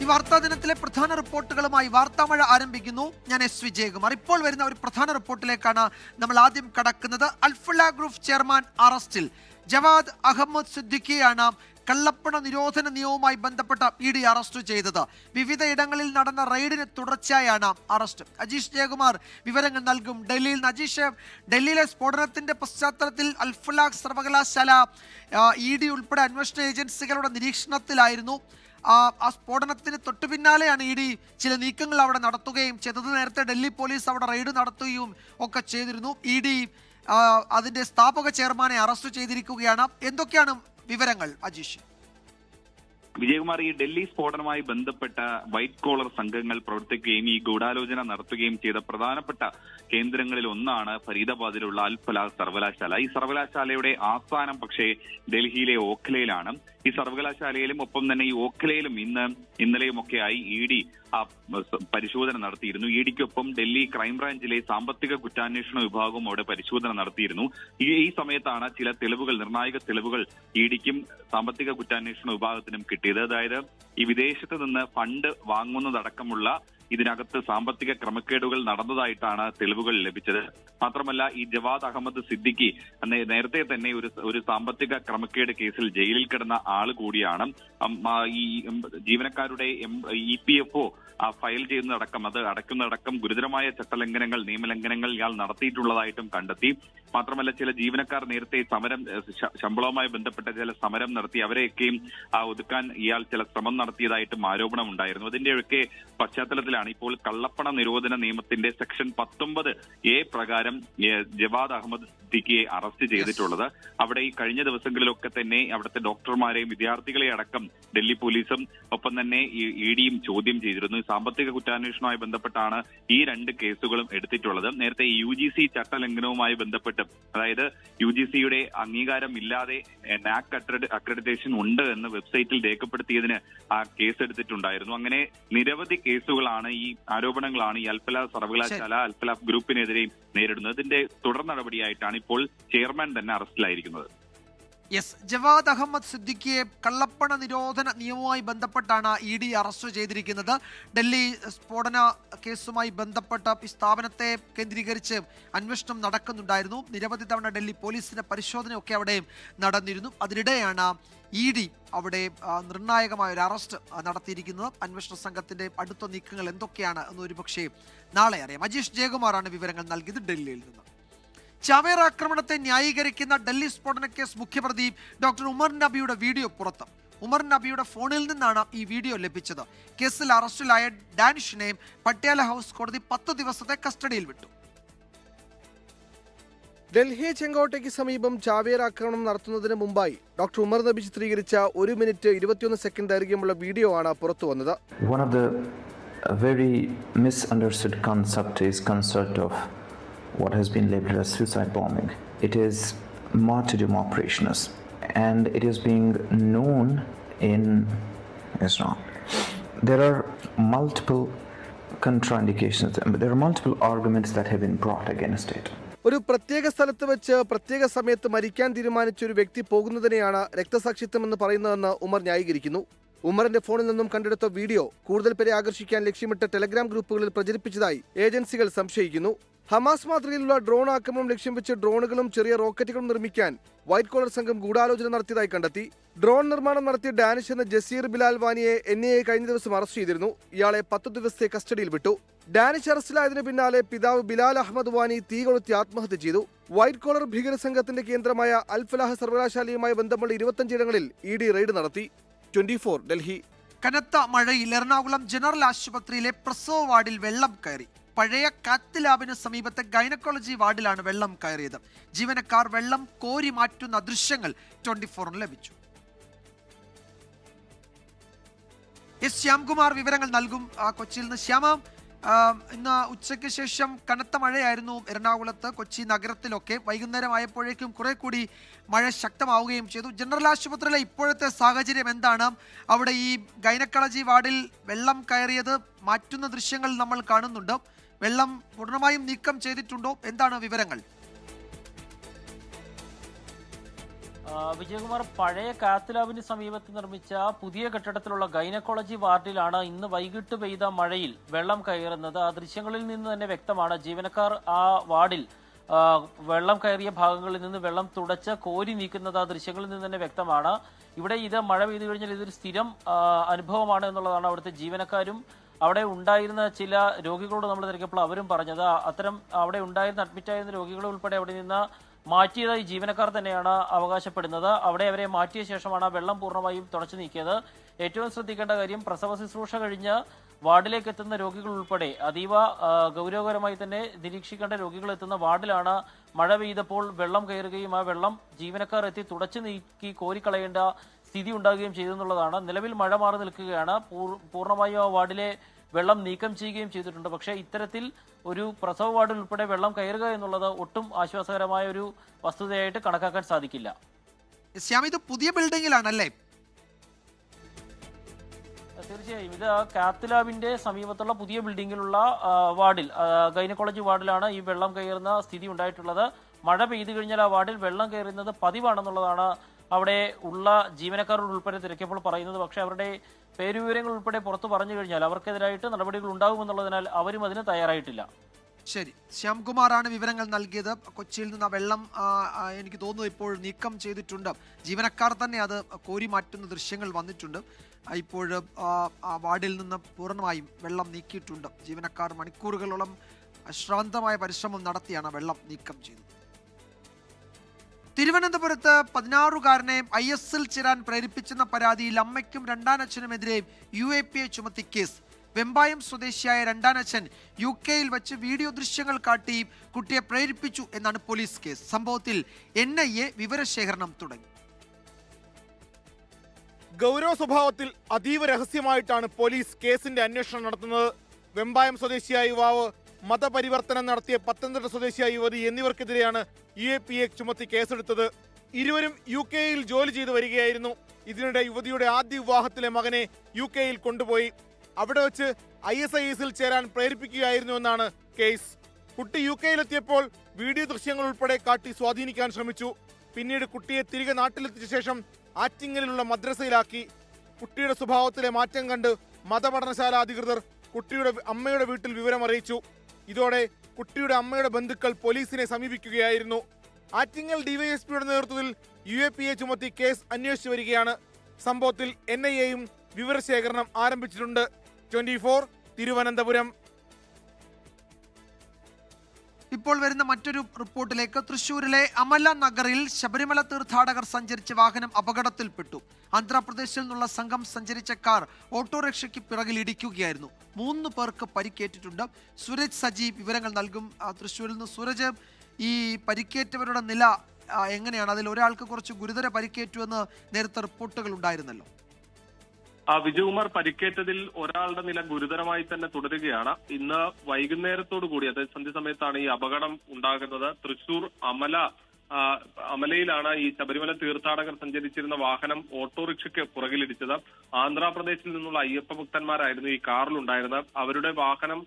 ഈ വാർത്താ ദിനത്തിലെ പ്രധാന റിപ്പോർട്ടുകളുമായി വാർത്താമഴ ആരംഭിക്കുന്നു. ഞാൻ എസ് വിജയകുമാർ. ഇപ്പോൾ വരുന്ന ഒരു പ്രധാന റിപ്പോർട്ടിലേക്കാണ് നമ്മൾ ആദ്യം കടക്കുന്നത്. അൽഫല ഗ്രൂപ്പ് ചെയർമാൻ അറസ്റ്റിൽ. ജവാദ് അഹമ്മദ് സിദ്ദിഖിയെയാണ് കള്ളപ്പണ നിരോധന നിയമവുമായി ബന്ധപ്പെട്ട ഇഡി അറസ്റ്റ് ചെയ്തത്. വിവിധ ഇടങ്ങളിൽ നടന്ന റെയ്ഡിന് തുടർച്ചയായാണ് അറസ്റ്റ്. അജീഷ് ജയകുമാർ വിവരങ്ങൾ നൽകും ഡൽഹിയിൽ നിന്ന്. അജീഷ്, ഡൽഹിയിലെ സ്ഫോടനത്തിന്റെ പശ്ചാത്തലത്തിൽ അൽഫല സർവകലാശാല ഇഡി ഉൾപ്പെടെ അന്വേഷണ ഏജൻസികളുടെ നിരീക്ഷണത്തിലായിരുന്നു. ആ സ്ഫോടനത്തിന് തൊട്ടു പിന്നാലെയാണ് ഇഡി ചില നീക്കങ്ങൾ അവിടെ നടത്തുകയും ചെയ്തത്. നേരത്തെ ഡൽഹി പോലീസ് അവിടെ റെയ്ഡ് നടത്തുകയും ഒക്കെ ചെയ്തിരുന്നു. ഇഡി അതിന്റെ സ്ഥാപക ചെയർമാനെ അറസ്റ്റ് ചെയ്തിരിക്കുകയാണ്. എന്തൊക്കെയാണ് വിവരങ്ങൾ അജീഷ്? വിജയകുമാർ, ഈ ഡൽഹി സ്ഫോടനവുമായി ബന്ധപ്പെട്ട വൈറ്റ് കോളർ സംഘങ്ങൾ പ്രവർത്തിക്കുകയും ഈ ഗൂഢാലോചന നടത്തുകയും ചെയ്ത പ്രധാനപ്പെട്ട കേന്ദ്രങ്ങളിൽ ഒന്നാണ് ഫരീദാബാദിലുള്ള അൽ ഫലാഹ് സർവകലാശാല. ഈ സർവകലാശാലയുടെ ആസ്ഥാനം പക്ഷേ ഡൽഹിയിലെ ഓഖ്ലയിലാണ്. ഈ സർവകലാശാലയിലും ഒപ്പം തന്നെ ഈ ഓഖ്ലയിലും ഇന്നലെയുമൊക്കെയായി ഇഡി പരിശോധന നടത്തിയിരുന്നു. ഇഡിക്കൊപ്പം ഡൽഹി ക്രൈംബ്രാഞ്ചിലെ സാമ്പത്തിക കുറ്റാന്വേഷണ വിഭാഗവും അവിടെ പരിശോധന നടത്തിയിരുന്നു. ഈ സമയത്താണ് ചില തെളിവുകൾ, നിർണായക തെളിവുകൾ ഇഡിക്കും സാമ്പത്തിക കുറ്റാന്വേഷണ വിഭാഗത്തിനും കിട്ടിയത്. അതായത് ഈ വിദേശത്ത് നിന്ന് ഫണ്ട് വാങ്ങുന്നതടക്കമുള്ള ഇതിനകത്ത് സാമ്പത്തിക ക്രമക്കേടുകൾ നടന്നതായിട്ടാണ് തെളിവുകൾ ലഭിച്ചത്. മാത്രമല്ല, ഈ ജവാദ് അഹമ്മദ് സിദ്ദിഖി നേരത്തെ തന്നെ ഒരു സാമ്പത്തിക ക്രമക്കേട് കേസിൽ ജയിലിൽ കിടന്ന ആൾ കൂടിയാണ്. ഈ ജീവനക്കാരുടെ EPFO ഫയൽ ചെയ്യുന്നതടക്കം, അത് അടയ്ക്കുന്നതടക്കം ഗുരുതരമായ ചട്ടലംഘനങ്ങൾ, നിയമലംഘനങ്ങൾ ഇയാൾ നടത്തിയിട്ടുള്ളതായിട്ടും കണ്ടെത്തി. മാത്രമല്ല, ചില ജീവനക്കാർ നേരത്തെ ശമ്പളവുമായി ബന്ധപ്പെട്ട ചില സമരം നടത്തി അവരെയൊക്കെയും ഒതുക്കാൻ ഇയാൾ ചില ശ്രമം നടത്തിയതായിട്ടും ആരോപണമുണ്ടായിരുന്നു. അതിന്റെയൊക്കെ പശ്ചാത്തലത്തിലാണ് ഇപ്പോൾ കള്ളപ്പണ നിരോധന നിയമത്തിന്റെ സെക്ഷൻ 19A പ്രകാരം ജവാദ് അഹമ്മദ് സിദ്ദിഖിയെ അറസ്റ്റ് ചെയ്തിട്ടുള്ളത്. അവിടെ ഈ കഴിഞ്ഞ ദിവസങ്ങളിലൊക്കെ തന്നെ അവിടുത്തെ ഡോക്ടർമാരെയും വിദ്യാർത്ഥികളെ അടക്കം ഡൽഹി പോലീസും ഒപ്പം തന്നെ ഇഡിയും ചോദ്യം ചെയ്തിരുന്നു. സാമ്പത്തിക കുറ്റാന്വേഷണവുമായി ബന്ധപ്പെട്ടാണ് ഈ രണ്ട് കേസുകളും എടുത്തിട്ടുള്ളത്. നേരത്തെ UGC ചട്ടലംഘനവുമായി ബന്ധപ്പെട്ട്, അതായത് UGCയുടെ അംഗീകാരം ഇല്ലാതെ NAC അക്രഡിറ്റേഷൻ ഉണ്ട് എന്ന് വെബ്സൈറ്റിൽ രേഖപ്പെടുത്തിയതിന് ആ കേസ് എടുത്തിട്ടുണ്ടായിരുന്നു. അങ്ങനെ നിരവധി കേസുകളാണ്, ഈ ആരോപണങ്ങളാണ് ഈ അൽഫലാഹ് സർവകലാശാല, അൽഫലാഹ് ഗ്രൂപ്പിനെതിരെ നേരിടുന്നത്. ഇതിന്റെ തുടർ നടപടിയായിട്ടാണ് ഇപ്പോൾ ചെയർമാൻ തന്നെ അറസ്റ്റിലായിരിക്കുന്നത്. ജവാദ് അഹമ്മദ് സിദ്ദിഖിയെ കള്ളപ്പണ നിരോധന നിയമവുമായി ബന്ധപ്പെട്ടാണ് ഇഡി അറസ്റ്റ് ചെയ്തിരിക്കുന്നത്. ഡൽഹി സ്ഫോടന കേസുമായി ബന്ധപ്പെട്ട ഈ സ്ഥാപനത്തെ കേന്ദ്രീകരിച്ച് അന്വേഷണം നടക്കുന്നുണ്ടായിരുന്നു. നിരവധി തവണ ഡൽഹി പോലീസിന്റെ പരിശോധനയൊക്കെ അവിടെ നടന്നിരുന്നു. അതിനിടെയാണ് ഇഡി അവിടെ നിർണായകമായ ഒരു അറസ്റ്റ് നടത്തിയിരിക്കുന്നത്. അന്വേഷണ സംഘത്തിന്റെ അടുത്ത നീക്കങ്ങൾ എന്തൊക്കെയാണ് എന്ന് ഒരുപക്ഷെ നാളെ അറിയാം. അജീഷ് ജയകുമാറാണ് വിവരങ്ങൾ നൽകിയത് ഡൽഹിയിൽ നിന്ന്. ചാവേർ ആക്രമണത്തെ ന്യായീകരിക്കുന്ന ഡൽഹി സ്ഫോടന കേസ് മുഖ്യപ്രതി ഡോക്ടർ ഉമർ നബിയുടെ വീഡിയോ പുറത്ത്. ഉമർ നബിയുടെ ഫോണിൽ നിന്നാണ് ഈ വീഡിയോ ലഭിച്ചത്. കേസിൽ അറസ്റ്റിലായ ഡാനിഷിനെ പട്യാല ഹൗസ് കോടതി 10 ദിവസത്തെ കസ്റ്റഡിയിൽ വിട്ടു. ഡൽഹി ചെങ്കോട്ടയ്ക്ക് സമീപം ചാവേർ ആക്രമണം നടത്തുന്നതിന് മുമ്പായി ഡോക്ടർ ഉമർ നബി ചിത്രീകരിച്ച 1 മിനിറ്റ് 21 സെക്കൻഡ് ദൈർഘ്യമുള്ള വീഡിയോ ആണ് പുറത്തു വന്നത്. One of the very misunderstood concept of what has been labeled as suicide bombing. It is martyrdom operations, and it is being known in Islam. There are multiple contraindications. There are multiple arguments that have been brought against it. ഒരു പ്രത്യേക സ്ഥലത്ത് വെച്ച് പ്രത്യേക സമയത്ത് മരിക്കാൻ തീരുമാനിച്ച ഒരു വ്യക്തി പോകുന്നതിനെയാണ് രക്തസാക്ഷിത്വം എന്ന് പറയുന്നതെന്ന് ഉമർ ന്യായീകരിക്കുന്നു. ഉമറിന്റെ ഫോണിൽ നിന്നും കണ്ടെടുത്ത വീഡിയോ കൂടുതൽ പേരെ ആകർഷിക്കാൻ ലക്ഷ്യമിട്ട് ടെലഗ്രാം ഗ്രൂപ്പുകളിൽ പ്രചരിപ്പിച്ചതായി ഏജൻസികൾ സംശയിക്കുന്നു. ഹമാസ് മാതൃകയിലുള്ള ഡ്രോൺ ആക്രമണം ലക്ഷ്യം വെച്ച് ഡ്രോണുകളും ചെറിയ റോക്കറ്റുകളും നിർമ്മിക്കാൻ വൈറ്റ് കോളർ സംഘം ഗൂഢാലോചന നടത്തിയതായി കണ്ടെത്തി. ഡ്രോൺ നിർമ്മാണം നടത്തിയ ഡാനിഷ് എന്ന ജസീർ ബിലാൽ വാനിയെ NIA കഴിഞ്ഞ ദിവസം അറസ്റ്റ് ചെയ്തിരുന്നു. ഇയാളെ 10 ദിവസത്തെ കസ്റ്റഡിയിൽ വിട്ടു. ഡാനിഷ് അറസ്റ്റിലായതിനു പിന്നാലെ പിതാവ് ബിലാൽ അഹമ്മദ് വാനി തീ കൊളുത്തി ആത്മഹത്യ ചെയ്തു. വൈറ്റ് കോളർ ഭീകര സംഘത്തിന്റെ കേന്ദ്രമായ അൽഫലാഹ് സർവകലാശാലയുമായി ബന്ധമുള്ള 25 ഇടങ്ങളിൽ ഇഡി റെയ്ഡ് നടത്തി. 24 ഡൽഹി. കനത്ത മഴയിൽ എറണാകുളം ജനറൽ ആശുപത്രിയിലെ പ്രസവ വാർഡിൽ വെള്ളം കയറി. പഴയ കാത്ത് ലാബിന് സമീപത്തെ ഗൈനക്കോളജി വാർഡിലാണ് വെള്ളം കയറിയത്. ജീവനക്കാർ വെള്ളം കോരി മാറ്റുന്ന ദൃശ്യങ്ങൾ 24 ലഭിച്ചു. ശ്യാംകുമാർ വിവരങ്ങൾ നൽകും കൊച്ചിയിൽ നിന്ന്. ശ്യാമ, ഇന്ന് ഉച്ചയ്ക്ക് ശേഷം കനത്ത മഴയായിരുന്നു എറണാകുളത്ത്, കൊച്ചി നഗരത്തിലൊക്കെ. വൈകുന്നേരം ആയപ്പോഴേക്കും കുറെ കൂടി മഴ ശക്തമാവുകയും ചെയ്തു. ജനറൽ ആശുപത്രിയിലെ ഇപ്പോഴത്തെ സാഹചര്യം എന്താണ്? അവിടെ ഈ ഗൈനക്കോളജി വാർഡിൽ വെള്ളം കയറിയത് മാറ്റുന്ന ദൃശ്യങ്ങൾ നമ്മൾ കാണുന്നുണ്ട്. വെള്ളം പൂർണ്ണമായും നീക്കം ചെയ്തിട്ടുണ്ടോ? എന്താണ് വിവരങ്ങൾ? വിജയകുമാർ, പഴയ കാത്ത് ലാബിന് സമീപത്ത് നിർമ്മിച്ച പുതിയ കെട്ടിടത്തിലുള്ള ഗൈനക്കോളജി വാർഡിലാണ് ഇന്ന് വൈകിട്ട് പെയ്ത മഴയിൽ വെള്ളം കയറുന്നത്. ആ ദൃശ്യങ്ങളിൽ നിന്ന് തന്നെ വ്യക്തമാണ് ജീവനക്കാർ ആ വാർഡിൽ വെള്ളം കയറിയ ഭാഗങ്ങളിൽ നിന്ന് വെള്ളം തുടച്ച് കോരി നീക്കുന്നത് ആ ദൃശ്യങ്ങളിൽ നിന്ന് തന്നെ വ്യക്തമാണ്. ഇവിടെ ഇത് മഴ പെയ്തു കഴിഞ്ഞാൽ ഇതൊരു സ്ഥിരം അനുഭവമാണ് എന്നുള്ളതാണ് അവിടുത്തെ ജീവനക്കാരും അവിടെ ഉണ്ടായിരുന്ന ചില രോഗികളോട് നമ്മൾ തിരക്കിയപ്പോൾ അവരും പറഞ്ഞത്. അത്തരം അവിടെ ഉണ്ടായിരുന്ന അഡ്മിറ്റായിരുന്ന രോഗികളെ ഉൾപ്പെടെ അവിടെ നിന്ന് മാറ്റിയതായി ജീവനക്കാർ തന്നെയാണ് അവകാശപ്പെടുന്നത്. അവിടെ അവരെ മാറ്റിയ ശേഷമാണ് വെള്ളം പൂർണ്ണമായും തുടച്ചു നീക്കിയത്. ഏറ്റവും ശ്രദ്ധിക്കേണ്ട കാര്യം, പ്രസവ ശുശ്രൂഷ കഴിഞ്ഞ് വാർഡിലേക്ക് എത്തുന്ന രോഗികൾ ഉൾപ്പെടെ അതീവ ഗൗരവകരമായി തന്നെ നിരീക്ഷിക്കേണ്ട രോഗികൾ എത്തുന്ന വാർഡിലാണ് മഴ പെയ്തപ്പോൾ വെള്ളം കയറുകയും ആ വെള്ളം ജീവനക്കാർ എത്തി തുടച്ചു നീക്കി കോരിക്കളയേണ്ട സ്ഥിതി ഉണ്ടാകുകയും ചെയ്തെന്നുള്ളതാണ്. നിലവിൽ മഴ മാറി നിൽക്കുകയാണ്. പൂർണ്ണമായും ആ വാർഡിലെ വെള്ളം നീക്കം ചെയ്യുകയും ചെയ്തിട്ടുണ്ട്. പക്ഷേ ഇത്തരത്തിൽ ഒരു പ്രസവ വാർഡിൽ ഉൾപ്പെടെ വെള്ളം കയറുക എന്നുള്ളത് ഒട്ടും ആശ്വാസകരമായ ഒരു വസ്തുതയായിട്ട് കണക്കാക്കാൻ സാധിക്കില്ല. ശ്യാം, ഇത് പുതിയ ബിൽഡിംഗിലാണല്ലേ? തീർച്ചയായും ഇത് കാത്ത് ലാബിന്റെ സമീപത്തുള്ള പുതിയ ബിൽഡിംഗിലുള്ള വാർഡിൽ, ഗൈനക്കോളജി വാർഡിലാണ് ഈ വെള്ളം കയറുന്ന സ്ഥിതി ഉണ്ടായിട്ടുള്ളത്. മഴ പെയ്തു കഴിഞ്ഞാൽ ആ വാർഡിൽ വെള്ളം കയറുന്നത് പതിവാണെന്നുള്ളതാണ് അവിടെ ഉള്ള ജീവനക്കാരോട് ഉൾപ്പെടെ തിരക്കിയപ്പോൾ പറയുന്നത്. പക്ഷേ അവരുടെ പേരുവിവരങ്ങൾ ഉൾപ്പെടെ പുറത്തു പറഞ്ഞു കഴിഞ്ഞാൽ അവർക്കെതിരായിട്ട് നടപടികൾ ഉണ്ടാകുമെന്നുള്ളതിനാൽ അവരും അതിന് തയ്യാറായിട്ടില്ല. ശരി, ശ്യാംകുമാറാണ് വിവരങ്ങൾ നൽകിയത്. കൊച്ചിയിൽ നിന്ന് വെള്ളം എനിക്ക് തോന്നുന്നു ഇപ്പോൾ നീക്കം ചെയ്തിട്ടുണ്ട്. ജീവനക്കാർ തന്നെ അത് കോരി മാറ്റുന്ന ദൃശ്യങ്ങൾ വന്നിട്ടുണ്ട്. ഇപ്പോൾ വാർഡിൽ നിന്ന് പൂർണ്ണമായും വെള്ളം നീക്കിയിട്ടുണ്ട്. ജീവനക്കാർ മണിക്കൂറുകളോളം അശ്രാന്തമായ പരിശ്രമം നടത്തിയാണ് വെള്ളം നീക്കം ചെയ്തത്. തിരുവനന്തപുരത്ത് 16-കാരനെ IS-ൽ ചേരാൻ പ്രേരിപ്പിച്ചെന്ന പരാതിയിൽ അമ്മയ്ക്കും രണ്ടാനച്ഛനുമെതിരെ UAPA ചുമത്തി കേസ്. വെമ്പായം സ്വദേശിയായ രണ്ടാനച്ഛൻ UK-യിൽ വെച്ച് വീഡിയോ ദൃശ്യങ്ങൾ കാട്ടി കുട്ടിയെ പ്രേരിപ്പിച്ചു എന്നാണ് പോലീസ് കേസ്. സംഭവത്തിൽ NIA വിവരശേഖരണം തുടങ്ങി. ഗൗരവ സ്വഭാവത്തിൽ അതീവ രഹസ്യമായിട്ടാണ് പോലീസ് കേസിന്റെ അന്വേഷണം നടത്തുന്നത്. വെമ്പായം സ്വദേശിയായ യുവാവ്, മതപരിവർത്തനം നടത്തിയ പത്തനംതിട്ട സ്വദേശിയായ യുവതി എന്നിവർക്കെതിരെയാണ് UAPA ചുമത്തി കേസെടുത്തത്. ഇരുവരും UK-യിൽ ജോലി ചെയ്തു വരികയായിരുന്നു. ഇതിനിടെ യുവതിയുടെ ആദ്യ വിവാഹത്തിലെ മകനെ UK-യിൽ കൊണ്ടുപോയി അവിടെ വെച്ച് ISIS-ൽ ചേരാൻ പ്രേരിപ്പിക്കുകയായിരുന്നു എന്നാണ് കേസ്. കുട്ടി UK-യിലെത്തിയപ്പോൾ വീഡിയോ ദൃശ്യങ്ങൾ ഉൾപ്പെടെ കാട്ടി സ്വാധീനിക്കാൻ ശ്രമിച്ചു. പിന്നീട് കുട്ടിയെ തിരികെ നാട്ടിലെത്തിച്ച ശേഷം ആറ്റിങ്ങലിലുള്ള മദ്രസയിലാക്കി. കുട്ടിയുടെ സ്വഭാവത്തിലെ മാറ്റം കണ്ട് മതപഠനശാല അധികൃതർ കുട്ടിയുടെ അമ്മയുടെ വീട്ടിൽ വിവരമറിയിച്ചു. ഇതോടെ കുട്ടിയുടെ അമ്മയുടെ ബന്ധുക്കൾ പോലീസിനെ സമീപിക്കുകയായിരുന്നു. ആറ്റിങ്ങൽ DYSPയുടെ നേതൃത്വത്തിൽ UAPA ചുമത്തി കേസ് അന്വേഷിച്ചു വരികയാണ്. സംഭവത്തിൽ NIAയും വിവരശേഖരണം ആരംഭിച്ചിട്ടുണ്ട്. 24 തിരുവനന്തപുരം. ഇപ്പോൾ വരുന്ന മറ്റൊരു റിപ്പോർട്ടിലേക്ക്. തൃശ്ശൂരിലെ അമല നഗറിൽ ശബരിമല തീർത്ഥാടകർ സഞ്ചരിച്ച വാഹനം അപകടത്തിൽപ്പെട്ടു. ആന്ധ്രാപ്രദേശിൽ നിന്നുള്ള സംഘം സഞ്ചരിച്ച കാർ ഓട്ടോറിക്ഷയ്ക്ക് പിറകിൽ ഇടിക്കുകയായിരുന്നു. 3 പേർക്ക് പരിക്കേറ്റിട്ടുണ്ട്. സൂരജ് സജി വിവരങ്ങൾ നൽകും തൃശ്ശൂരിൽ നിന്ന്. സൂരജ്, ഈ പരിക്കേറ്റവരുടെ നില എങ്ങനെയാണ്? അതിൽ ഒരാൾക്ക് കുറച്ച് ഗുരുതര പരിക്കേറ്റുവെന്ന് നേരത്തെ റിപ്പോർട്ടുകൾ ഉണ്ടായിരുന്നല്ലോ. വിജയകുമാർ, പരിക്കേറ്റതിൽ ഒരാളുടെ നില ഗുരുതരമായി തന്നെ തുടരുകയാണ്. ഇന്ന് വൈകുന്നേരത്തോടു കൂടി, അതായത് സന്ധ്യസമയത്താണ് ഈ അപകടം ഉണ്ടാകുന്നത്. തൃശൂർ അമലയിലാണ് ഈ ശബരിമല തീർത്ഥാടകർ സഞ്ചരിച്ചിരുന്ന വാഹനം ഓട്ടോറിക്ഷയ്ക്ക് പുറകിലിടിച്ചത്. ആന്ധ്രാപ്രദേശിൽ നിന്നുള്ള അയ്യപ്പ ഭക്തന്മാരായിരുന്നു ഈ കാറിലുണ്ടായിരുന്നത്. അവരുടെ വാഹനം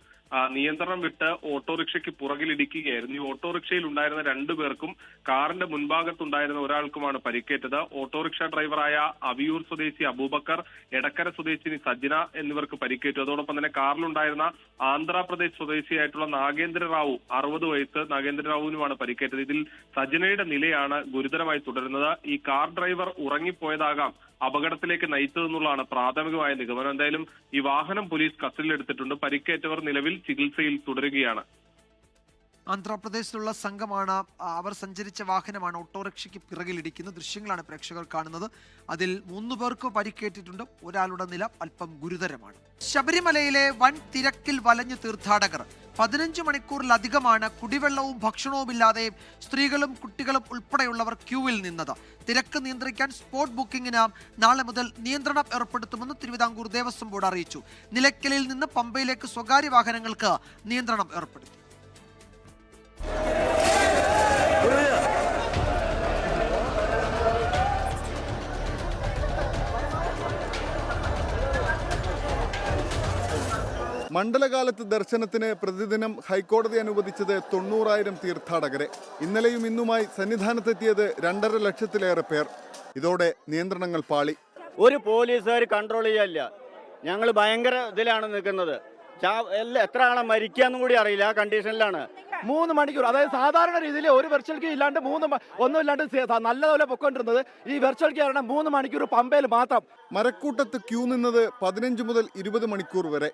നിയന്ത്രണം വിട്ട് ഓട്ടോറിക്ഷയ്ക്ക് പുറകിലിടിക്കുകയായിരുന്നു. ഈ ഓട്ടോറിക്ഷയിൽ ഉണ്ടായിരുന്ന 2 പേർക്കും കാറിന്റെ മുൻഭാഗത്തുണ്ടായിരുന്ന ഒരാൾക്കുമാണ് പരിക്കേറ്റത്. ഓട്ടോറിക്ഷ ഡ്രൈവറായ അവിയൂർ സ്വദേശി അബൂബക്കർ, എടക്കര സ്വദേശിനി സജ്ന എന്നിവർക്ക് പരിക്കേറ്റു. അതോടൊപ്പം തന്നെ കാറിലുണ്ടായിരുന്ന ആന്ധ്രാപ്രദേശ് സ്വദേശിയായിട്ടുള്ള നാഗേന്ദ്ര റാവു, 60 വയസ്സ്, നാഗേന്ദ്ര റാവുവിനുമാണ് പരിക്കേറ്റത്. ഇതിൽ സജ്നയുടെ നിലയാണ് ഗുരുതരമായി തുടരുന്നത്. ഈ കാർ ഡ്രൈവർ ഉറങ്ങിപ്പോയതാകാം അപകടത്തിലേക്ക് നയിച്ചതെന്നുള്ളതാണ് പ്രാഥമികമായ നിഗമനം. എന്തായാലും ഈ വാഹനം പോലീസ് കസ്റ്റഡിയിലെടുത്തിട്ടുണ്ട്. പരിക്കേറ്റവർ നിലവിൽ ചികിത്സയിൽ തുടരുകയാണ്. ആന്ധ്രാപ്രദേശിലുള്ള സംഘമാണ്, അവർ സഞ്ചരിച്ച വാഹനമാണ് ഓട്ടോറിക്ഷയ്ക്ക് പിറകിലിടിക്കുന്ന ദൃശ്യങ്ങളാണ് പ്രേക്ഷകർ കാണുന്നത്. അതിൽ 3 പേർക്ക് പരിക്കേറ്റിട്ടുണ്ട്. ഒരാളുടെ നില അല്പം ഗുരുതരമാണ്. ശബരിമലയിലെ വൻ തിരക്കിൽ വലഞ്ഞു തീർത്ഥാടകർ. 15 മണിക്കൂറിലധികമാണ് കുടിവെള്ളവും ഭക്ഷണവുമില്ലാതെ സ്ത്രീകളും കുട്ടികളും ഉൾപ്പെടെയുള്ളവർ ക്യൂവിൽ നിന്നത്. തിരക്ക് നിയന്ത്രിക്കാൻ സ്പോട്ട് ബുക്കിംഗിന് നാളെ മുതൽ നിയന്ത്രണം ഏർപ്പെടുത്തുമെന്ന് തിരുവിതാംകൂർ ദേവസ്വം ബോർഡ് അറിയിച്ചു. നിലയ്ക്കലിൽ നിന്ന് പമ്പയിലേക്ക് സ്വകാര്യ വാഹനങ്ങൾക്ക് നിയന്ത്രണം ഏർപ്പെടുത്തി. മണ്ഡലകാലത്ത് ദർശനത്തിന് പ്രതിദിനം ഹൈക്കോടതി അനുവദിച്ചത് 90,000 തീർത്ഥാടകരെ. ഇന്നലെയും ഇന്നുമായി സന്നിധാനത്തെത്തിയത് 2.5 ലക്ഷത്തിലേറെ പേർ. ഇതോടെ നിയന്ത്രണങ്ങൾ പാളി. ഒരു പോലീസുകാർ കൺട്രോൾ ചെയ്യാനില്ല. ഞങ്ങൾ ഭയങ്കര ഇതിലാണ് നിൽക്കുന്നത്. എത്ര ആളെ മരിക്കാന്നും കൂടി അറിയില്ല. ആ കണ്ടീഷനിലാണ് 3 മണിക്കൂർ, അതായത് സാധാരണ രീതിയിൽ ഒരു വെർച്വൽ ക്യൂ ഇല്ലാണ്ട് ഒന്നും ഇല്ലാണ്ട് നല്ലപോലെ പൊക്കൊണ്ടിരുന്നത് ഈ വെർച്വൽ ക്യൂ കാരണം 3 മണിക്കൂർ പമ്പയിൽ മാത്രം. മരക്കൂട്ടത്ത് ക്യൂ നിന്നത് 15 മുതൽ 20 മണിക്കൂർ വരെ.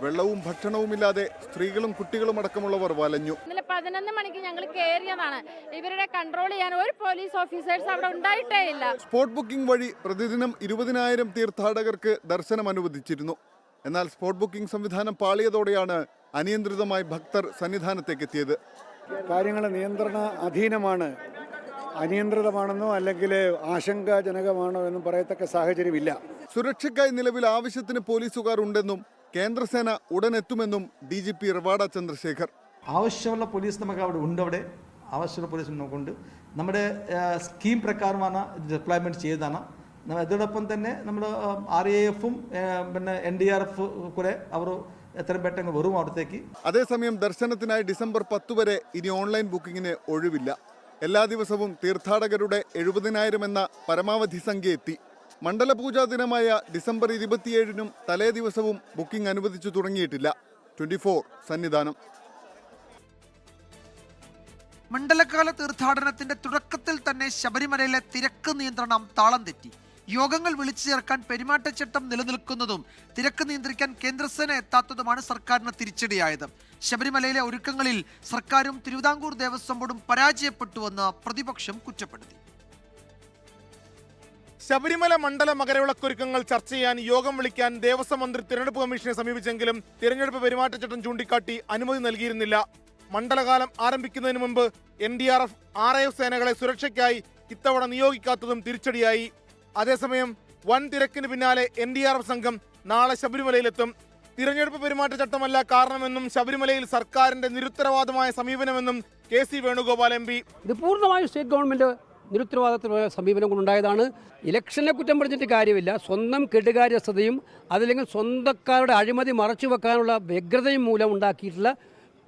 വെള്ളവും ഭക്ഷണവുമില്ലാതെ സ്ത്രീകളും കുട്ടികളും അടക്കമുള്ളവർ വലഞ്ഞു. 11 മണിക്ക് ഞങ്ങൾ കയറിയതാണ്. ഇവരുടെ കൺട്രോൾ ചെയ്യാൻ ഒരു പോലീസ് ഓഫീസേഴ്സ് അവിടെ ഉണ്ടായിട്ടേ ഇല്ല. സ്പോട്ട് ബുക്കിംഗ് വഴി പ്രതിദിനം 20,000 തീർത്ഥാടകർക്ക് ദർശനം അനുവദിച്ചിരുന്നു. എന്നാൽ സ്പോട്ട് ബുക്കിംഗ് സംവിധാനം പാളിയതോടെയാണ് അനിയന്ത്രിതമായി ഭക്തർ സന്നിധാനത്തേക്ക് എത്തിയത്. കാര്യങ്ങൾ നിയന്ത്രണ അധീനമാണ്. അനിയന്ത്രിതമാണെന്നോ അല്ലെങ്കിൽ ആശങ്കാജനകമാണോ എന്നും പറയത്തക്ക സാഹചര്യമില്ല. സുരക്ഷയ്ക്കായി നിലവിൽ ആവശ്യത്തിന് പോലീസുകാർ ഉണ്ടെന്നും കേന്ദ്രസേന ഉടൻ എത്തുമെന്നും DGP റവാഡ ചന്ദ്രശേഖർ. ആവശ്യമുള്ള പോലീസ് നമുക്ക് അവിടെ ഉണ്ട്. ആവശ്യമുള്ള പോലീസ് നമുക്കുണ്ട്. നമ്മുടെ സ്കീം പ്രകാരമാണ് ഡിപ്ലോയ്മെൻറ്റ് ചെയ്തതാണ്. അതോടൊപ്പം തന്നെ നമ്മൾ RAF-ഉം പിന്നെ NDRF കൂടെ അവർ എത്രയും പെട്ടെന്ന് വരും അവിടത്തേക്ക്. അതേസമയം ദർശനത്തിനായി ഡിസംബർ 10 വരെ ഇനി ഓൺലൈൻ ബുക്കിങ്ങിന് ഒഴിവില്ല. എല്ലാ ദിവസവും തീർത്ഥാടകരുടെ 70,000 എന്ന പരമാവധി സംഖ്യ എത്തി. മണ്ഡലപൂജാ ദിനമായ ഡിസംബർ 27-നും തലേ ദിവസവും ബുക്കിംഗ് അനുവദിച്ചു തുടങ്ങിയിട്ടില്ല. 24 സന്നിധാനം. മണ്ഡലകാല തീർത്ഥാടനത്തിന്റെ തുടക്കത്തിൽ തന്നെ ശബരിമലയിലെ തിരക്ക് നിയന്ത്രണം താളം തെറ്റി. യോഗങ്ങൾ വിളിച്ചു ചേർക്കാൻ പെരുമാറ്റച്ചട്ടം നിലനിൽക്കുന്നതും തിരക്ക് നിയന്ത്രിക്കാൻ കേന്ദ്രസേന എത്താത്തതുമാണ് സർക്കാരിന് തിരിച്ചടിയായത്. ശബരിമലയിലെ ഒരുക്കങ്ങളിൽ സർക്കാരും തിരുവിതാംകൂർ ദേവസ്വം ബോർഡും പരാജയപ്പെട്ടുവെന്ന് പ്രതിപക്ഷം കുറ്റപ്പെടുത്തി. ശബരിമല മണ്ഡല മകരവിളക്കൊരുക്കങ്ങൾ ചർച്ച ചെയ്യാൻ യോഗം വിളിക്കാൻ ദേവസ്വം മന്ത്രി തിരഞ്ഞെടുപ്പ് കമ്മീഷനെ സമീപിച്ചെങ്കിലും തിരഞ്ഞെടുപ്പ് പെരുമാറ്റച്ചട്ടം ചൂണ്ടിക്കാട്ടി അനുമതി നൽകിയിരുന്നില്ല. മണ്ഡലകാലം ആരംഭിക്കുന്നതിന് മുമ്പ് NDRF, RAF സേനകളെ സുരക്ഷയ്ക്കായി ഇത്തവണ നിയോഗിക്കാത്തതും തിരിച്ചടിയായി. അതേസമയം വൻ തിരക്കിന് പിന്നാലെ NDRF സംഘം നാളെ ശബരിമലയിലെത്തും. തിരഞ്ഞെടുപ്പ് പെരുമാറ്റച്ചട്ടമല്ല കാരണമെന്നും ശബരിമലയിൽ സർക്കാരിന്റെ നിരുത്തരവാദമായ സമീപനമെന്നും KC വേണുഗോപാൽ MP. ഇത് പൂർണ്ണമായും സ്റ്റേറ്റ് ഗവൺമെന്റ് നിരുത്തരവാദത്തിലുള്ള സമീപനം കൊണ്ടുണ്ടായതാണ്. ഇലക്ഷനെ കുറ്റം പറഞ്ഞിട്ട് കാര്യമില്ല. സ്വന്തം കെടുകാര്യസ്ഥതയും അതല്ലെങ്കിൽ സ്വന്തക്കാരുടെ അഴിമതി മറച്ചു വെക്കാനുള്ള വ്യഗ്രതയും മൂലം ഉണ്ടാക്കിയിട്ടുള്ള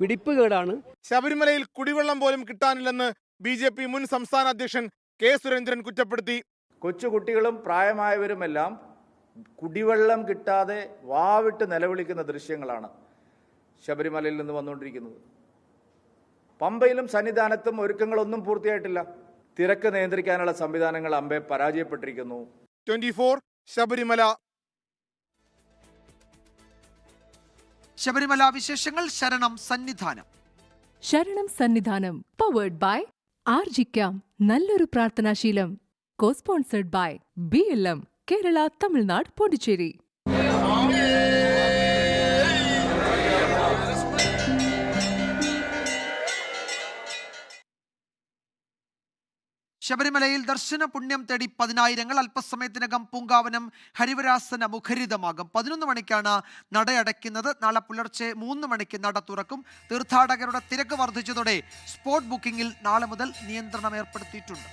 പിടിപ്പുകേടാണ്. ശബരിമലയിൽ കുടിവെള്ളം പോലും കിട്ടാനില്ലെന്ന് BJP മുൻ സംസ്ഥാന അധ്യക്ഷൻ K. സുരേന്ദ്രൻ കുറ്റപ്പെടുത്തി. കൊച്ചുകുട്ടികളും പ്രായമായവരുമെല്ലാം കുടിവെള്ളം കിട്ടാതെ വാവിട്ട് നിലവിളിക്കുന്ന ദൃശ്യങ്ങളാണ് ശബരിമലയിൽ നിന്ന് വന്നുകൊണ്ടിരിക്കുന്നത്. പമ്പയിലും സന്നിധാനത്തും ഒരുക്കങ്ങളൊന്നും പൂർത്തിയായിട്ടില്ല. തിരക്ക് നിയന്ത്രിക്കാനുള്ള സംവിധാനങ്ങൾ അമ്പെ പരാജയപ്പെട്ടിരിക്കുന്നു. 24 ശബരിമല. ശബരിമല വിശേഷങ്ങൾ. ശരണം സന്നിധാനം. ശരണം സന്നിധാനം പവേർഡ് ബൈ ആർജിക്കാം നല്ലൊരു പ്രാർത്ഥനാശീലം. Co-sponsored by BLM, Kerala, Tamil Nadu, Pondicherry. ശബരിമലയിൽ ദർശന പുണ്യം തേടി 10,000 അല്പസമയത്തിനകം പൂങ്കാവനം ഹരിവരാസന മുഖരിതമാകും. 11 മണിക്കാണ് നടയടയ്ക്കുന്നത്. നാളെ പുലർച്ചെ 3 മണിക്ക് നട തുറക്കും. തീർത്ഥാടകരുടെ തിരക്ക് വർദ്ധിച്ചതോടെ സ്പോട്ട് ബുക്കിംഗിൽ നാളെ മുതൽ നിയന്ത്രണം ഏർപ്പെടുത്തിയിട്ടുണ്ട്.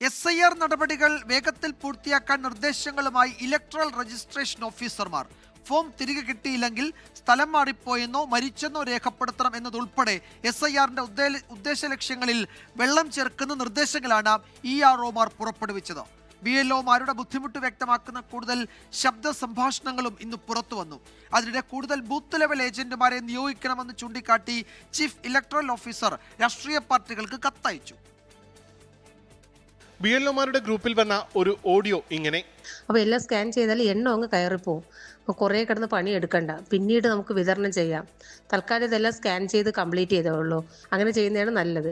SIR നടപടികൾ വേഗത്തിൽ പൂർത്തിയാക്കാൻ നിർദ്ദേശങ്ങളുമായി ഇലക്ട്രൽ രജിസ്ട്രേഷൻ ഓഫീസർമാർ. ഫോം തിരികെ കിട്ടിയില്ലെങ്കിൽ സ്ഥലം മാറിപ്പോയെന്നോ മരിച്ചെന്നോ രേഖപ്പെടുത്തണം എന്നതുൾപ്പെടെ SIRന്റെ ഉദ്ദേശ ലക്ഷ്യങ്ങളിൽ വെള്ളം ചേർക്കുന്ന നിർദ്ദേശങ്ങളാണ് EROമാർ പുറപ്പെടുവിച്ചത്. BLOമാരുടെ ബുദ്ധിമുട്ട് വ്യക്തമാക്കുന്ന കൂടുതൽ ശബ്ദ സംഭാഷണങ്ങളും ഇന്ന് പുറത്തു വന്നു. അതിനിടെ കൂടുതൽ ബൂത്ത് ലെവൽ ഏജന്റുമാരെ നിയോഗിക്കണമെന്ന് ചൂണ്ടിക്കാട്ടി ചീഫ് ഇലക്ട്രൽ ഓഫീസർ രാഷ്ട്രീയ പാർട്ടികൾക്ക് കത്തയച്ചു. BLOമാരുടെ ഗ്രൂപ്പിൽ വന്ന ഒരു ഓഡിയോ ഇങ്ങനെ. അപ്പോൾ എല്ലാം സ്കാൻ ചെയ്താൽ എണ്ണം അങ്ങ് കയറിപ്പോവും. അപ്പോൾ കുറേ കിടന്ന് പണി എടുക്കണ്ട, പിന്നീട് നമുക്ക് വിതരണം ചെയ്യാം. തൽക്കാലം ഇതെല്ലാം സ്കാൻ ചെയ്ത് കംപ്ലീറ്റ് ചെയ്തോളൂ. അങ്ങനെ ചെയ്യുന്നതാണ് നല്ലത്.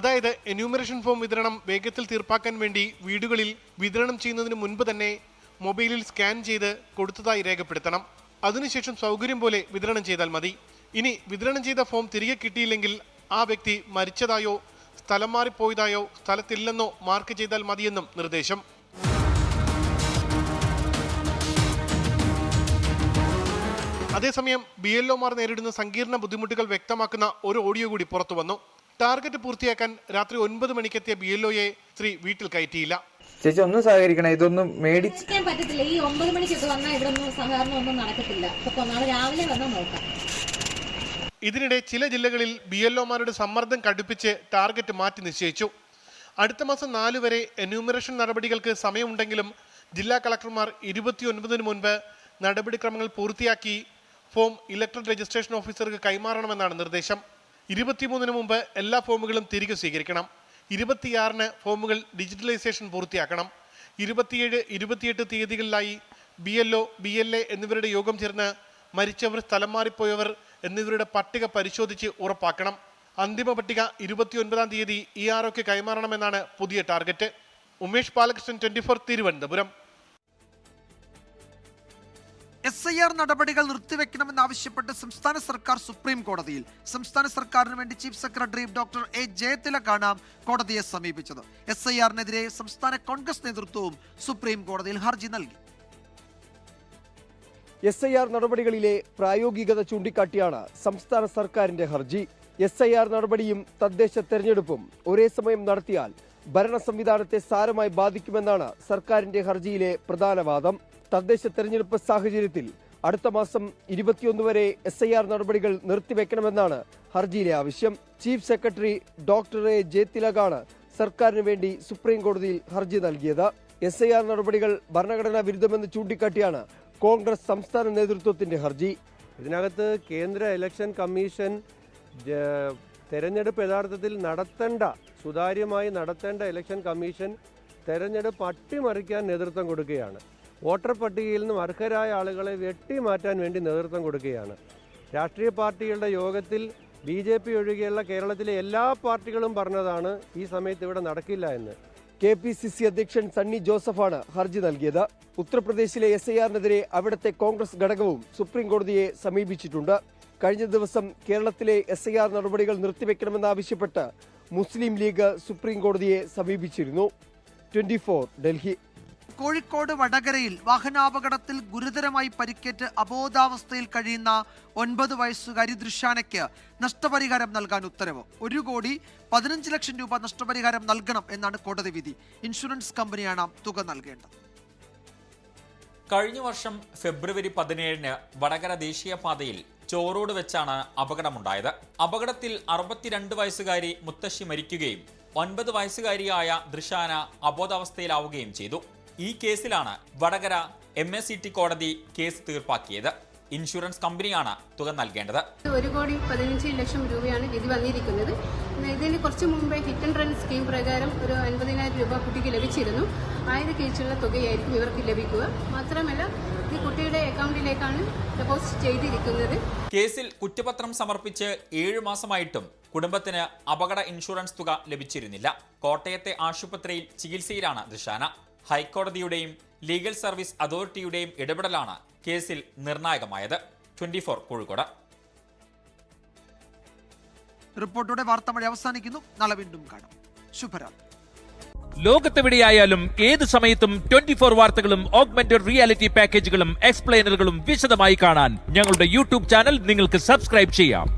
അതായത് എന്യൂമറേഷൻ ഫോം വിതരണം വേഗത്തിൽ തീർപ്പാക്കാൻ വേണ്ടി വീടുകളിൽ വിതരണം ചെയ്യുന്നതിന് മുൻപ് തന്നെ മൊബൈലിൽ സ്കാൻ ചെയ്ത് കൊടുത്തതായി രേഖപ്പെടുത്തണം. അതിനുശേഷം സൗകര്യം പോലെ വിതരണം ചെയ്താൽ മതി. ഇനി വിതരണം ചെയ്ത ഫോം തിരികെ കിട്ടിയില്ലെങ്കിൽ ആ വ്യക്തി മരിച്ചതായോ സ്ഥലം മാറിപ്പോയതായോ സ്ഥലത്തില്ലെന്നോ മാർക്ക് ചെയ്താൽ മതിയെന്നും നിർദ്ദേശം. അതേസമയം BLOമാർ നേരിടുന്ന സങ്കീർണ ബുദ്ധിമുട്ടുകൾ വ്യക്തമാക്കുന്ന ഒരു ഓഡിയോ കൂടി പുറത്തു വന്നു. ടാർഗറ്റ് പൂർത്തിയാക്കാൻ രാത്രി 9 മണിക്കെത്തിയ BLOയെ സ്ത്രീ വീട്ടിൽ കയറ്റിയില്ല. ചേച്ചി ഒന്നും സഹകരിക്കണം, ഇതൊന്നും മേടിക്കാൻ പറ്റത്തില്ല. ഈ 9 മണിക്കൊക്കെ വന്നാൽ ഇവിടെ ഒന്നും സഹകരണം ഒന്നും നടക്കത്തില്ല. നാളെ രാവിലെ വന്നാൽ നോക്കാം. ഇതിനിടെ ചില ജില്ലകളിൽ BLOമാരുടെ സമ്മർദ്ദം കടുപ്പിച്ച് ടാർഗറ്റ് മാറ്റി നിശ്ചയിച്ചു. അടുത്ത മാസം 4 വരെ എന്യൂമറേഷൻ നടപടികൾക്ക് സമയമുണ്ടെങ്കിലും ജില്ലാ കളക്ടർമാർ 29 മുൻപ് നടപടിക്രമങ്ങൾ പൂർത്തിയാക്കി ഫോം ഇലക്ട്രൽ രജിസ്ട്രേഷൻ ഓഫീസർക്ക് കൈമാറണമെന്നാണ് നിർദ്ദേശം. 23 മുമ്പ് എല്ലാ ഫോമുകളും തിരികെ സ്വീകരിക്കണം. 26 ഫോമുകൾ ഡിജിറ്റലൈസേഷൻ പൂർത്തിയാക്കണം. 27, 28 തീയതികളിലായി BLO, BLA എന്നിവരുടെ യോഗം ചേർന്ന് മരിച്ചവർ, സ്ഥലം മാറിപ്പോയവർ എന്നിവരുടെ പട്ടിക പരിശോധിച്ച് ഉറപ്പാക്കണം. അന്തിമ പട്ടിക 29 തീയതി EROക്ക് കൈമാറണമെന്നാണ് പുതിയ ടാർഗറ്റ്. ഉമേഷ് ബാലകൃഷ്ണൻ, 24, തിരുവനന്തപുരം. SIR നടപടികൾ നിർത്തിവെക്കണമെന്നാവശ്യപ്പെട്ട് സംസ്ഥാന സർക്കാർ സുപ്രീം കോടതിയിൽ. സംസ്ഥാന സർക്കാരിന് വേണ്ടി ചീഫ് സെക്രട്ടറി ഡോക്ടർ A. ജയതിലകാണ് കോടതിയെ സമീപിച്ചത്. SIRനെതിരെ സംസ്ഥാന കോൺഗ്രസ് നേതൃത്വവും സുപ്രീം കോടതിയിൽ ഹർജി നൽകി. SIR നടപടികളിലെ പ്രായോഗികത ചൂണ്ടിക്കാട്ടിയാണ് സംസ്ഥാന സർക്കാരിന്റെ ഹർജി. SIR നടപടിയും തദ്ദേശ തെരഞ്ഞെടുപ്പും ഒരേ സമയം നടത്തിയാൽ ഭരണ സംവിധാനത്തെ സാരമായി ബാധിക്കുമെന്നാണ് സർക്കാരിന്റെ ഹർജിയിലെ പ്രധാന വാദം. തദ്ദേശ തെരഞ്ഞെടുപ്പ് സാഹചര്യത്തിൽ അടുത്ത മാസം 21 വരെ SIR നടപടികൾ നിർത്തിവെക്കണമെന്നാണ് ഹർജിയിലെ ആവശ്യം. Chief secretary doctor A. ജയതിലകാണ് സർക്കാരിന് വേണ്ടി സുപ്രീം കോടതിയിൽ ഹർജി നൽകിയത്. SIR നടപടികൾ ഭരണഘടനാ വിരുദ്ധമെന്ന് ചൂണ്ടിക്കാട്ടിയാണ് കോൺഗ്രസ് സംസ്ഥാന നേതൃത്വത്തിന്റെ ഹർജി. ഇതിനകത്ത് കേന്ദ്ര ഇലക്ഷൻ കമ്മീഷൻ തെരഞ്ഞെടുപ്പ് യഥാർത്ഥത്തിൽ സുതാര്യമായി നടത്തേണ്ട ഇലക്ഷൻ കമ്മീഷൻ തെരഞ്ഞെടുപ്പ് അട്ടിമറിക്കാൻ നേതൃത്വം കൊടുക്കുകയാണ്. വോട്ടർ പട്ടികയിൽ നിന്നും അർഹരായ ആളുകളെ വെട്ടിമാറ്റാൻ വേണ്ടി നേതൃത്വം കൊടുക്കുകയാണ്. രാഷ്ട്രീയ പാർട്ടികളുടെ യോഗത്തിൽ BJP ഒഴികെയുള്ള കേരളത്തിലെ എല്ലാ പാർട്ടികളും പറഞ്ഞതാണ് ഈ സമയത്ത് ഇവിടെ നടക്കില്ല എന്ന്. KPCC അധ്യക്ഷൻ സണ്ണി ജോസഫാണ് ഹർജി നൽകിയത്. ഉത്തർപ്രദേശിലെ SIRനെതിരെ അവിടുത്തെ കോൺഗ്രസ് ഘടകവും സുപ്രീം കോടതിയെ സമീപിച്ചിട്ടുണ്ട്. കഴിഞ്ഞ ദിവസം കേരളത്തിലെ SIR നടപടികൾ നിർത്തിവെക്കണമെന്നാവശ്യപ്പെട്ട് മുസ്ലിം ലീഗ് സുപ്രീം കോടതിയെ സമീപിച്ചിരുന്നു. 24, ഡൽഹി. കോഴിക്കോട് വടകരയിൽ വാഹനാപകടത്തിൽ ഗുരുതരമായി പരിക്കേറ്റ് അബോധാവസ്ഥയിൽ കഴിയുന്ന 9 വയസ്സുകാരി ദൃശാനയ്ക്ക് നഷ്ടപരിഹാരം നൽകാൻ ഉത്തരവ്. 1,15 ലക്ഷം രൂപ നഷ്ടപരിഹാരം നൽകണം എന്നാണ് കോടതി വിധി. ഇൻഷുറൻസ് കമ്പനിയാണ് തുക നൽകേണ്ടത്. കഴിഞ്ഞ വർഷം ഫെബ്രുവരി 17 വടകര ദേശീയപാതയിൽ ചോറോട് വെച്ചാണ് അപകടമുണ്ടായത്. അപകടത്തിൽ 62 വയസ്സുകാരി മുത്തശ്ശി മരിക്കുകയും 9 വയസ്സുകാരിയായ ദൃശാന അബോധാവസ്ഥയിലാവുകയും ചെയ്തു. ഈ കേസിലാണ് വടകര MACT കോടതി കേസ് തീർപ്പാക്കിയത്. ഇൻഷുറൻസ് കമ്പനിയാണ് തുക നൽകേണ്ടത്. 1,15 ലക്ഷം രൂപയാണ് വിധി വന്നിരിക്കുന്നത്. ഇതിന് കുറച്ച് മുമ്പേ ഹിറ്റ് ആൻഡ് റൺ സ്കീം പ്രകാരം ഒരു 50,000 രൂപ കുട്ടിക്ക് ലഭിച്ചിരുന്നു. ആയത് കീഴിലുള്ള തുകയായിരിക്കും ഇവർക്ക് ലഭിക്കുക. മാത്രമല്ല ഈ കുട്ടിയുടെ അക്കൗണ്ടിലേക്കാണ് ഡെപ്പോസിറ്റ് ചെയ്തിരിക്കുന്നത്. കേസിൽ കുറ്റപത്രം സമർപ്പിച്ച് 7 മാസമായിട്ടും കുടുംബത്തിന് അപകട ഇൻഷുറൻസ് തുക ലഭിച്ചിരുന്നില്ല. കോട്ടയത്തെ ആശുപത്രിയിൽ ചികിത്സയിലാണ് ദൃശാന. ഹൈക്കോടതിയുടെയും ലീഗൽ സർവീസ് അതോറിറ്റിയുടെയും ഇടപെടലാണ് കേസിൽ നിർണായകമായത്. 24, കോഴിക്കോട്. റിപ്പോർട്ടോടെ വാർത്താമഴ അവസാനിക്കുന്നു. നാളെ വീണ്ടും കാണാം. ശുഭരാത്രി. ലോകത്തെവിടെയായാലും ഏത് സമയത്തും 24 വാർത്തകളും ഓഗ്മെന്റഡ് റിയാലിറ്റി പാക്കേജുകളും എക്സ്പ്ലെയിനറുകളും വിശദമായി കാണാൻ ഞങ്ങളുടെ YouTube ചാനൽ നിങ്ങൾക്ക് സബ്സ്ക്രൈബ് ചെയ്യാം.